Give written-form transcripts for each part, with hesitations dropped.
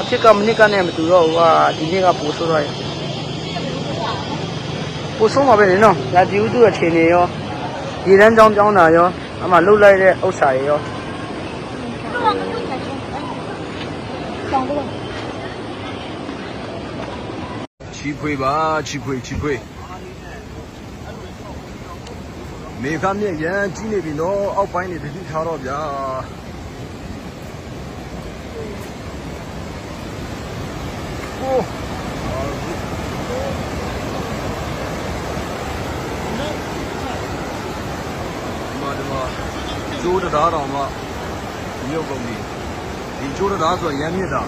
အဖြစ်ကမနစ်ကနဲ့မတူတော့ဘူးဒီနေ့ကပို့ဆိုးတော့ပို့ဆိုးမှာပဲလေနော်ရာသီဥတုအခြေအနေရောဒီလမ်းကြောင်းပြောင်းတာရောအမှလှုပ်လိုက်တဲ့ဥစ္စာတွေရောချီဖွေပါချီဖွေမေခမြက်ရန်ကြီးနေပြီနော်အောက်ပိုင်းနေတတိထားတော့ဗျာโอ้มาကျိုးတရားတော်မှမြို့ကုန်ပြီဒီကျိုးတရားဆိုရမ်းမြစ်တာ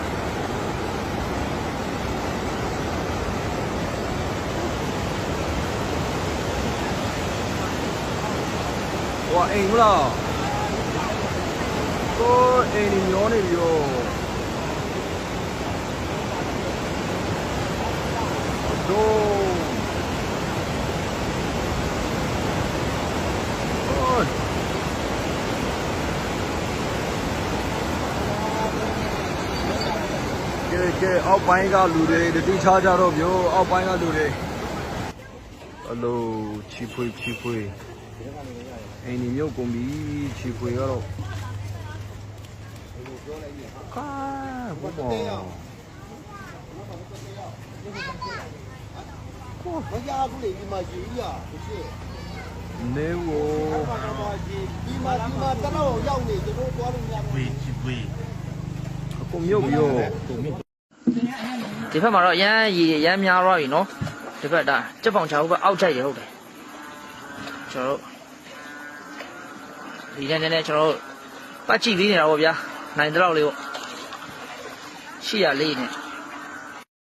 ဟိုအိမ်မလားကိုအိမ်ညောနေပြီရောကဲအောက်ပိုင်းကလူတွေတတိချကြတော့ပြောအောက်ပိုင်းကလူတွေအလိုချီဖွေအိမ်ဒီမြို့ကုန်ပြီချီဖွေကတော့ကာဘောဘောကိုမရဘူးလေဒီမှာရေကြီးอ่ะဖြစ်နေဝဒီမှာတတော့ရောက်နေကျွန်တော်သွားလို့မရဘူးချီဖွေအကုန်မြုပ်ပြီးဒီဘက်မှာတော့ရမ်းရေရမ်းများတော့ပြီနော်ဒီဘက်ဒါကြက်ပေါင်ချာဟုတ်ကအောက်ကြိုက်ရဟုတ်တယ်ကျွန်တော်တို့ဒီနေ့နဲ့ကျွန်တော်တို့ပတ်ကြည့်ပြီးနေတာပေါ့ဗျာနိုင်တဲ့လောက်လေးပေါ့ရှိရလေးနဲ့